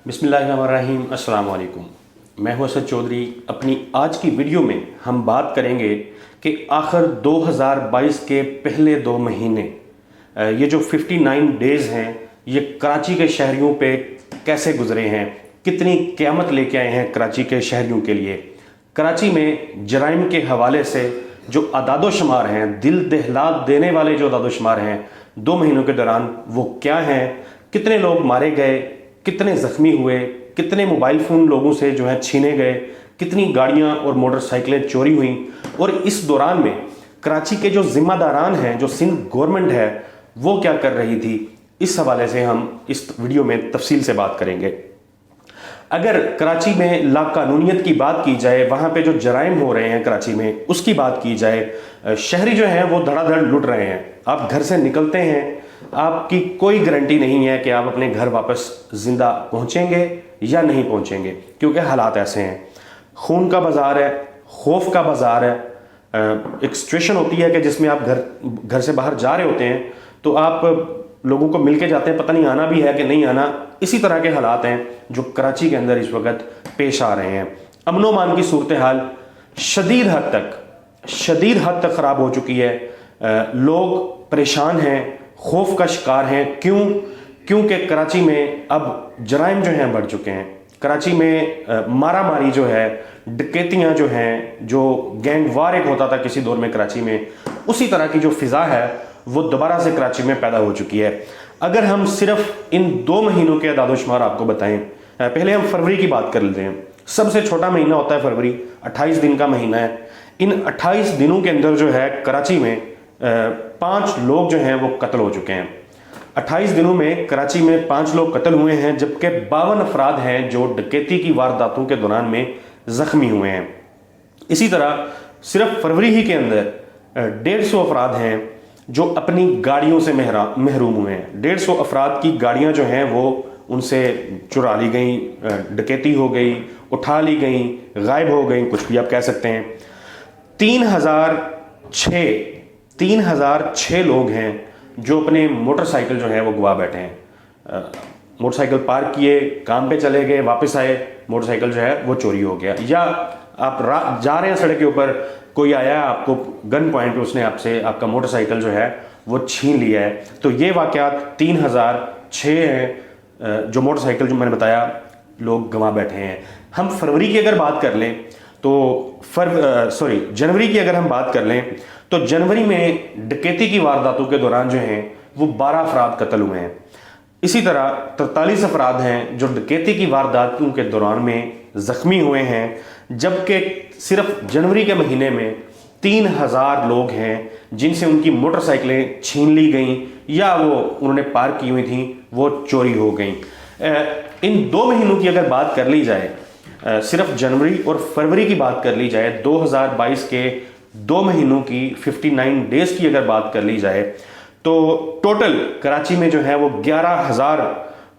बिस्मिल्लाहिर्रहमानिर्रहीम। अस्सलाम वालेकुम। मैं हूं असद चौधरी। अपनी आज की वीडियो में हम बात करेंगे कि आखिर 2022 के पहले 2 महीने ये जो 59 डेज़ हैं ये कराची के शहरियों पे कैसे गुजरे हैं, कितनी क़यामत लेके आए हैं कराची के शहरियों के लिए। कराची में जराइम के हवाले से जो अदाद-ओ-शुमार हैं, दिल दहला देने वाले जो अदाद-ओ-शुमार हैं 2 महीनों के दौरान, वो क्या हैं, कितने लोग मारे गए, कितने ज़ख्मी हुए, कितने मोबाइल फ़ोन लोगों से जो है छीने गए, कितनी गाड़ियाँ और मोटरसाइकिलें चोरी हुई, और इस दौरान में कराची के जो ज़िम्मेदारान हैं, जो सिंध गवर्नमेंट है, वो क्या कर रही थी। इस हवाले से हम इस वीडियो में तफसील से बात करेंगे। अगर कराची में लाकानूनियत की बात की जाए, वहाँ पे जो जराइम हो रहे हैं कराची में, उसकी बात की जाए, शहरी जो हैं वो धड़ाधड़ लुट रहे हैं। आप घर से निकलते हैं, आपकी कोई गारंटी नहीं है कि आप अपने घर वापस ज़िंदा पहुँचेंगे या नहीं पहुँचेंगे, क्योंकि हालात ऐसे हैं। खून का बाज़ार है, खौफ का बाज़ार है। एक सिचुएशन होती है कि जिसमें आप घर से बाहर जा रहे होते हैं तो आप लोगों को मिल के जाते हैं, पता नहीं आना भी है कि नहीं आना। इसी तरह के हालात हैं जो कराची के अंदर इस वक्त पेश आ रहे हैं। अमनो मान की सूरत हाल शदीद हद तक ख़राब हो चुकी है। लोग परेशान हैं, खौफ का शिकार हैं। क्योंकि कराची में अब जराइम जो हैं बढ़ चुके हैं। कराची में मारा मारी जो है, डकैतियाँ जो हैं, जो गैंग वार एक होता था किसी दौर में कराची में, उसी तरह की जो फ़िज़ा है वो दोबारा से कराची में पैदा हो चुकी है। अगर हम सिर्फ इन 2 महीनों के अदाद-ओ-शुमार आपको बताएं, पहले हम फरवरी की बात कर लेते हैं। सबसे छोटा महीना होता है फरवरी, 28 दिन का महीना है। इन 28 दिनों के अंदर जो है कराची में 5 लोग जो हैं वो कत्ल हो चुके हैं। 28 दिनों में कराची में 5 लोग कत्ल हुए हैं, जबकि 52 अफराद हैं जो डकैती की वारदातों के दौरान में ज़ख्मी हुए हैं। इसी तरह सिर्फ फरवरी ही के अंदर 150 अफराद हैं जो अपनी गाड़ियों से महरूम हुए हैं। 150 अफराद की गाड़ियां जो हैं वो उनसे चुरा ली गई, डकैती हो गई, उठा ली गई, गायब हो गई, कुछ भी आप कह सकते हैं। 3006 लोग हैं जो अपने मोटरसाइकिल जो है वो गवा बैठे हैं। मोटरसाइकिल पार्क किए, काम पे चले गए, वापस आए, मोटरसाइकिल जो है वो चोरी हो गया। या आप जा रहे हैं सड़क के ऊपर, कोई आया आपको गन पॉइंट पे, उसने आपसे आपका मोटरसाइकिल जो है वो छीन लिया है। तो ये वाक़यात 3006 हैं जो मोटरसाइकिल जो मैंने बताया लोग गंवा बैठे हैं। हम फरवरी की अगर बात कर लें तो जनवरी की अगर हम बात कर लें तो जनवरी में डकैती की वारदातों के दौरान जो हैं वो 12 अफराद कत्ल हुए हैं। इसी तरह 43 अफराद हैं जो डकैती की वारदातों के दौरान में ज़ख्मी हुए हैं, जबकि सिर्फ जनवरी के महीने में 3000 लोग हैं जिनसे उनकी मोटरसाइकिलें छीन ली गईं या वो उन्होंने पार्क की हुई थी वो चोरी हो गईं। इन 2 महीनों की अगर बात कर ली जाए, सिर्फ जनवरी और फरवरी की बात कर ली जाए, 2022 के 2 महीनों की 59 डेज़ की अगर बात कर ली जाए, तो टोटल कराची में जो है वो 11,000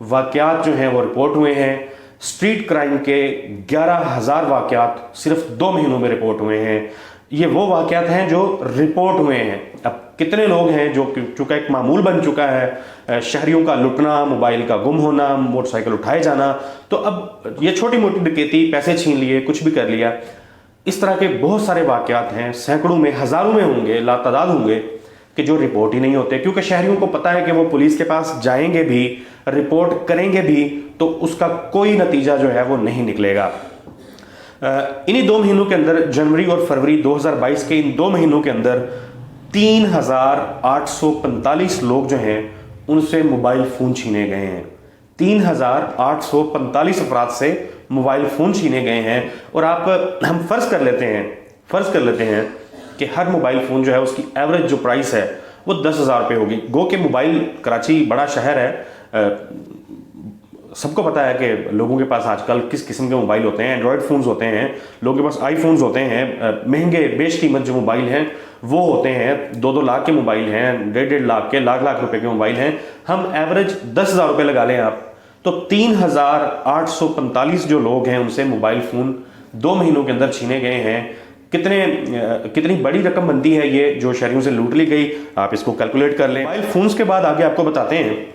वाक़यात जो हैं वो रिपोर्ट हुए हैं। स्ट्रीट क्राइम के 11,000 वाक़यात सिर्फ 2 महीनों में रिपोर्ट हुए हैं। ये वो वाक़यात हैं जो रिपोर्ट हुए हैं। अब कितने लोग हैं जो चूँकि एक मामूल बन चुका है, शहरियों का लुटना, मोबाइल का गुम होना, मोटरसाइकिल उठाए जाना, तो अब ये छोटी मोटी डकैती, पैसे छीन लिए, कुछ भी कर लिया, इस तरह के बहुत सारे वाक़यात हैं, सैकड़ों में, हज़ारों में होंगे, लातादाद होंगे, कि जो रिपोर्ट ही नहीं होते। क्योंकि शहरियों को पता है कि वो पुलिस के पास जाएंगे भी, रिपोर्ट करेंगे भी, तो उसका कोई नतीजा जो है वो नहीं निकलेगा। इन्हीं 2 महीनों के अंदर, जनवरी और फरवरी 2022 के इन 2 महीनों के अंदर 3845 लोग जो हैं उनसे मोबाइल फ़ोन छीने गए हैं। 3845 अफराद से मोबाइल फ़ोन छीने गए हैं। और हम फ़र्ज़ कर लेते हैं कि हर मोबाइल फ़ोन जो है उसकी एवरेज जो प्राइस है वो 10,000 रुपये होगी। गो के मोबाइल, कराची बड़ा शहर है, सबको पता है कि लोगों के पास आजकल किस किस्म के मोबाइल होते हैं। एंड्रॉयड फ़ोन्स होते हैं, लोगों के पास आईफोन्स होते हैं, महंगे बेश कीमत जो मोबाइल हैं वो होते हैं, 2-2 लाख के मोबाइल हैं, 1.5 लाख के, लाख रुपए के मोबाइल हैं। हम एवरेज 10,000 रुपये लगा लें आप, तो 3845 जो लोग हैं उनसे मोबाइल फ़ोन 2 महीनों के अंदर छीने गए हैं। कितनी बड़ी रकम बनती है ये जो शहरियों से लूट ली गई, आप इसको कैलकुलेट कर लें। मोबाइल फ़ोन्स के बाद आगे आपको बताते हैं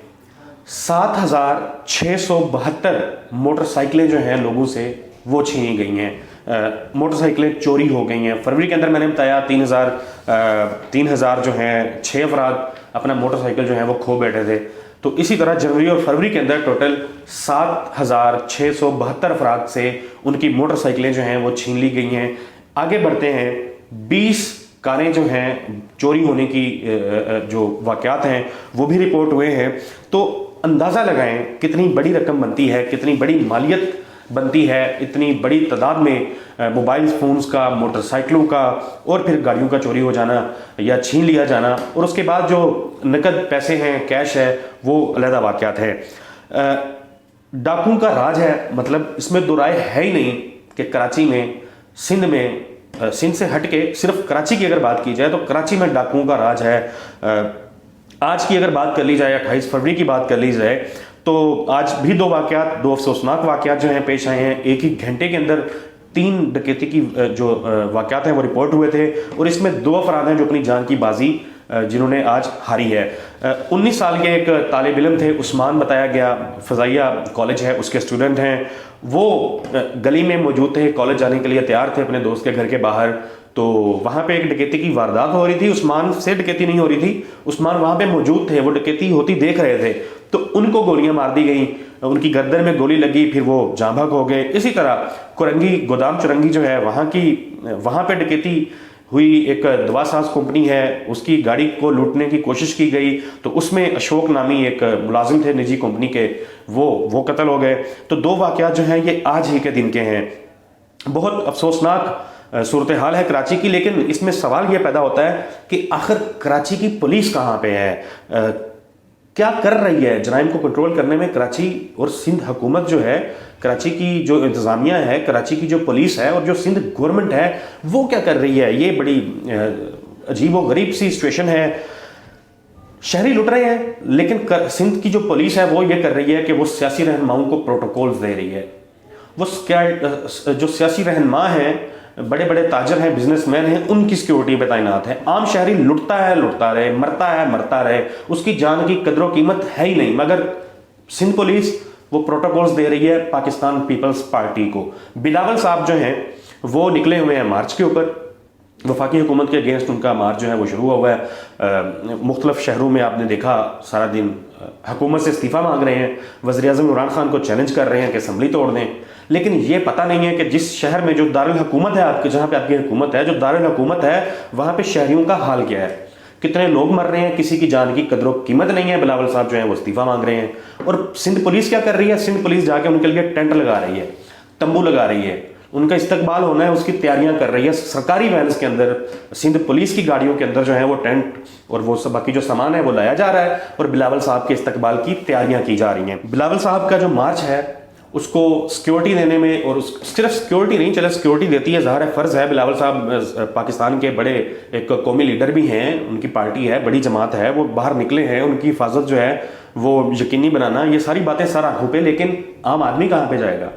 7,672 मोटर साइकिलें जो हैं लोगों से वो छीनी गई हैं, मोटरसाइकिलें चोरी हो गई हैं। फरवरी के अंदर मैंने बताया 3,000 जो हैं 6 अफराद अपना मोटरसाइकिल जो है वो खो बैठे थे। तो इसी तरह जनवरी और फरवरी के अंदर टोटल 7,672 अफराद से उनकी मोटरसाइकिलें जो हैं वो छीन ली गई हैं। आगे बढ़ते हैं, 20 कारें जो हैं चोरी होने की जो वाक़यात हैं वो भी रिपोर्ट हुए हैं। तो अंदाज़ा लगाएं कितनी बड़ी रकम बनती है, कितनी बड़ी मालियत बनती है, इतनी बड़ी तादाद में मोबाइल फ़ोन्स का, मोटरसाइकिलों का और फिर गाड़ियों का चोरी हो जाना या छीन लिया जाना। और उसके बाद जो नकद पैसे हैं, कैश है, वो अलहदा वाक़यात है। डाकुओं का राज है, मतलब इसमें दो राय है ही नहीं कि कराची में, सिंध से हट के सिर्फ कराची की अगर बात की जाए तो कराची में डाकुओं का राज है। आज की अगर बात कर ली जाए, 28 फरवरी की बात कर ली जाए, तो आज भी दो अफसोसनाक वाक़यात जो हैं पेश आए हैं। एक ही घंटे के अंदर 3 डकैती की जो वाक़यात हैं वो रिपोर्ट हुए थे और इसमें 2 अफराद हैं जो अपनी जान की बाजी जिन्होंने आज हारी है। 19 साल के एक तालिब इल्म थे, उस्मान बताया गया, फ़ज़ाइया कॉलेज है उसके स्टूडेंट हैं। वो गली में मौजूद थे, कॉलेज जाने के लिए तैयार थे अपने दोस्त के घर के बाहर। तो वहाँ पे एक डकैती की वारदात हो रही थी, उस्मान से डकैती नहीं हो रही थी, उस्मान वहाँ पे मौजूद थे, वो डकैती होती देख रहे थे। तो उनको गोलियां मार दी गई, उनकी गर्दन में गोली लगी, फिर वो जाँ बहक हो गए। इसी तरह कुरंगी गोदाम चुरंगी जो है वहाँ पे डकैती हुई। एक दवा साज कंपनी है, उसकी गाड़ी को लूटने की कोशिश की गई, तो उसमें अशोक नामी एक मुलाजिम थे निजी कंपनी के, वो कत्ल हो गए। तो 2 वाक़यात जो हैं ये आज ही के दिन के हैं। बहुत अफसोसनाक सूरत हाल है कराची की। लेकिन इसमें सवाल ये पैदा होता है कि आखिर कराची की पुलिस कहाँ पे है, क्या कर रही है जराइम को कंट्रोल करने में। कराची और सिंध हुकूमत जो है, कराची की जो इंतज़ामिया है, कराची की जो पुलिस है और जो सिंध गवर्नमेंट है वो क्या कर रही है। ये बड़ी अजीब व गरीब सी सिचुएशन है। शहरी लुट रहे हैं, लेकिन सिंध की जो पुलिस है वो ये कर रही है कि वो सियासी रहनुमाओं को प्रोटोकॉल्स दे रही है। वो जो सियासी रहनुमा हैं, बड़े बड़े ताजर हैं, बिजनेसमैन हैं, उनकी सिक्योरिटी पे तैनात है। आम शहरी लुटता रहे, मरता रहे, उसकी जान की कदर कीमत है ही नहीं। मगर सिंध पुलिस वो प्रोटोकॉल्स दे रही है पाकिस्तान पीपल्स पार्टी को। बिलावल साहब जो हैं वो निकले हुए हैं मार्च के ऊपर, वफाकी हुकूमत के अगेंस्ट उनका मार्च जो है वो शुरू हुआ है। मुख्तलिफ शहरों में आपने देखा सारा दिन हुकूमत से इस्तीफ़ा मांग रहे हैं, वज़ीर-ए-आज़म इमरान खान को चैलेंज कर रहे हैं कि असम्बली तोड़ दें। लेकिन ये पता नहीं है कि जिस शहर में जो दारुल हुकूमत है आपके, जहाँ पे आपकी हुकूमत है, जो दारुल हुकूमत है, वहाँ पे शहरियों का हाल क्या है, कितने लोग मर रहे हैं, किसी की जान की कदर कीमत नहीं है। बिलावल साहब जो है वो इस्तीफ़ा मांग रहे हैं। और सिंध पुलिस क्या कर रही है, सिंध पुलिस जाके उनके लिए टेंट लगा रही है, तंबू लगा रही है, उनका इस्तकबाल होना है उसकी तैयारियां कर रही है। सरकारी वैन्स के अंदर, सिंध पुलिस की गाड़ियों के अंदर जो है वो टेंट और वो सब बाकी जो सामान है वो लाया जा रहा है और बिलावल साहब के इस्तकबाल की तैयारियां की जा रही हैं। बिलावल साहब का जो मार्च है उसको सिक्योरिटी देने में, और सिर्फ सिक्योरिटी नहीं, चले सिक्योरिटी देती है, ज़ाहिर है फ़र्ज़ है। बिलावल साहब पाकिस्तान के बड़े एक कौमी लीडर भी हैं, उनकी पार्टी है, बड़ी जमात है, वो बाहर निकले हैं, उनकी हिफाजत जो है वो यकीनी बनाना, ये सारी बातें सारा आंखों पे। लेकिन आम आदमी कहाँ पे जाएगा।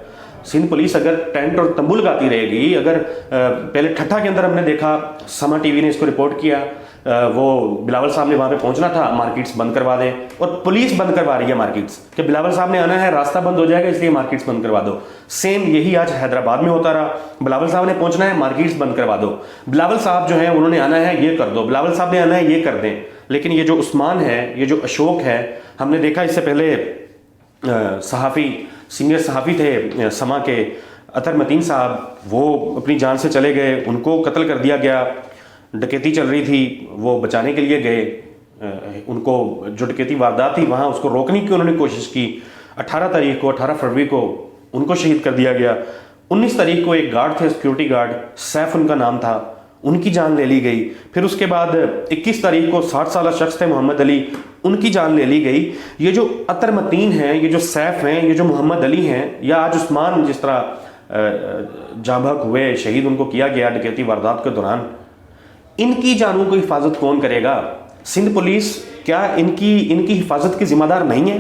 सिंध पुलिस अगर टेंट और तंबू लगाती रहेगी, अगर पहले ठट्ठा के अंदर हमने देखा, समा टीवी ने इसको रिपोर्ट किया, वो बिलावल साहब ने वहाँ पे पहुँचना था, मार्केट्स बंद करवा दें, और पुलिस बंद करवा रही है मार्केट्स कि बिलावल साहब ने आना है, रास्ता बंद हो जाएगा इसलिए मार्केट्स बंद करवा दो। सेम यही आज हैदराबाद में होता रहा, बिलावल साहब ने पहुँचना है, मार्केट्स बंद करवा दो। बिलावल साहब जो है उन्होंने आना है, ये कर दो, बिलावल साहब ने आना है, ये कर दें। लेकिन ये जो उस्मान है, ये जो अशोक है, हमने देखा इससे पहले सीनियर सहाफ़ी थे समा के, अतर मतीन साहब, वो अपनी जान से चले गए, उनको कत्ल कर दिया गया। डकैती चल रही थी, वो बचाने के लिए गए, उनको जो डकैती वारदात थी वहाँ उसको रोकने की उन्होंने कोशिश की। 18 फरवरी को उनको शहीद कर दिया गया। 19 तारीख को एक गार्ड थे, सिक्योरिटी गार्ड, सैफ उनका नाम था, उनकी जान ले ली गई। फिर उसके बाद 21 तारीख को 60 साल शख्स थे मोहम्मद अली, उनकी जान ले ली गई। ये जो अतर मतीन हैं, ये जो सैफ हैं, ये जो मोहम्मद अली हैं, या आज उस्मान जिस तरह जाँ बहक हुए, शहीद उनको किया गया डकैती वारदात के दौरान, इनकी जानों को हिफाजत कौन करेगा। सिंध पुलिस क्या इनकी हिफाजत की जिम्मेदार नहीं है?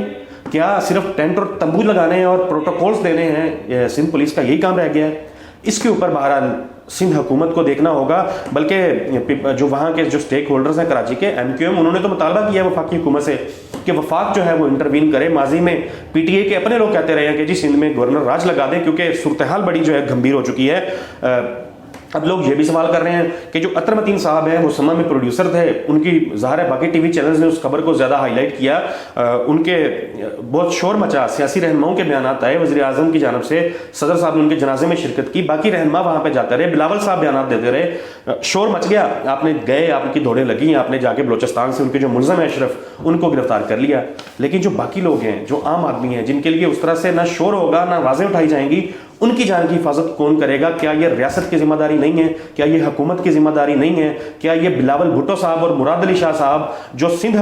क्या सिर्फ टेंट और तंबू लगाने और प्रोटोकॉल्स देने हैं सिंध पुलिस का यही काम रह गया है? इसके ऊपर बहरहाल सिंध हुकूमत को देखना होगा। बल्कि जो वहाँ के जो स्टेक होल्डर्स हैं कराची के, MQM, उन्होंने तो मुतालबा किया है वफाकी हुकूमत से कि वफाक जो है वो इंटरवीन करे। माजी में PTA के अपने लोग कहते रहे हैं कि जी सिंध में गवर्नर राज लगा दें, क्योंकि सूरत हाल बड़ी जो है गंभीर हो चुकी है। अब लोग ये भी सवाल कर रहे हैं कि जो अतर मतीन साहब हैं वो समा में प्रोड्यूसर थे, उनकी ज़ाहिर है बाकी टीवी चैनल्स ने उस खबर को ज़्यादा हाईलाइट किया, उनके बहुत शोर मचा, सियासी रहनुमाओं के बयान आए वज़ीर आज़म की जानब से, सदर साहब ने उनके जनाजे में शिरकत की, बाकी रहनुमा वहाँ पे जाते रहे, बिलावल साहब बयान देते रहे, शोर मच गया, आपने गए, आपकी दौड़ें लगी, आपने जाके बलोचिस्तान से उनके जो मुलज़म है अशरफ, उनको गिरफ्तार कर लिया। लेकिन जो बाकी लोग हैं, जो आम आदमी हैं, जिनके लिए उस तरह से ना शोर होगा ना आवाज़ें उठाई जाएंगी, उनकी जान की हिफाजत कौन करेगा? क्या ये रियासत की जिम्मेदारी नहीं है? क्या ये हुकूमत की जिम्मेदारी नहीं है? क्या ये बिलावल भुट्टो साहब और मुराद अली शाह साहब जो सिंध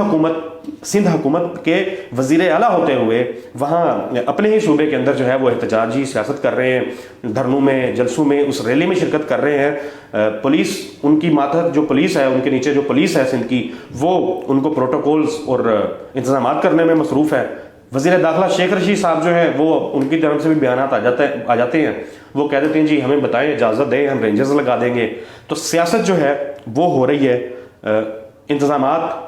हुकूमत के वजीर आला होते हुए वहाँ अपने ही सूबे के अंदर जो है वो एहतजाजी सियासत कर रहे हैं, धरनों में, जलसों में, उस रैली में शिरकत कर रहे हैं, पुलिस उनकी मातहत जो पुलिस है, उनके नीचे जो पुलिस है सिंध की, वो उनको प्रोटोकॉल्स और इंतजाम करने में मसरूफ़ है। वज़ीर दाखिला शेख रशीद साहब जो है वो उनकी तरफ से भी बयान आ जाते हैं, वो कह देते हैं जी हमें बताएं, इजाज़त दें, हम रेंजर्स लगा देंगे। तो सियासत जो है वो हो रही है। इंतज़ामात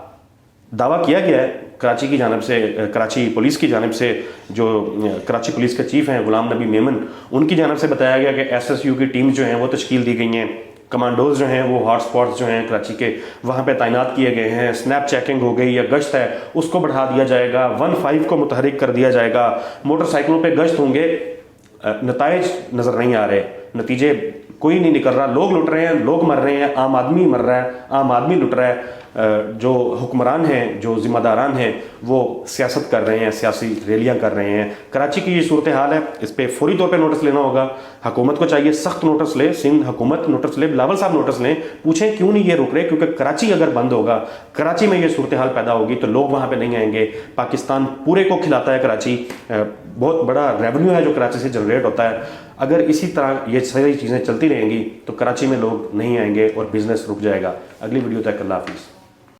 दावा किया गया है कराची की जानब से, कराची पुलिस की जानब से, जो कराची पुलिस के चीफ हैं गुलाम नबी मेमन, उनकी जानब से बताया गया कि SSU की टीम जो हैं वो तश्कील दी गई हैं, कमांडोज जो हैं वो हॉट स्पॉट्स जो हैं कराची के वहाँ पे तैनात किए गए हैं, स्नैप चेकिंग हो गई या गश्त है उसको बढ़ा दिया जाएगा, 15 को मुतहरिक कर दिया जाएगा, मोटरसाइकिलों पे गश्त होंगे। नताइज नज़र नहीं आ रहे, नतीजे कोई नहीं निकल रहा, लोग लुट रहे हैं, लोग मर रहे हैं, आम आदमी मर रहा है, आम आदमी लुट रहा है। जो हुक्मरान हैं, जो जिम्मेदारान हैं, वो सियासत कर रहे हैं, सियासी रैलियां कर रहे हैं। कराची की ये सूरत हाल है, इस पर फौरी तौर पे नोटिस लेना होगा। हुकूमत को चाहिए सख्त नोटिस ले, सिंध हुकूमत नोटिस ले, बिलावल साहब नोटिस लें, पूछें क्यों नहीं ये रुक रहे, क्योंकि कराची अगर बंद होगा, कराची में ये सूरत हाल पैदा होगी तो लोग वहाँ पर नहीं आएंगे। पाकिस्तान पूरे को खिलाता है कराची, बहुत बड़ा रेवेन्यू है जो कराची से जनरेट होता है। अगर इसी तरह ये सारी चीज़ें चलती रहेंगी तो कराची में लोग नहीं आएंगे और बिजनेस रुक जाएगा। अगली वीडियो तक अल्लाह हाफिज़।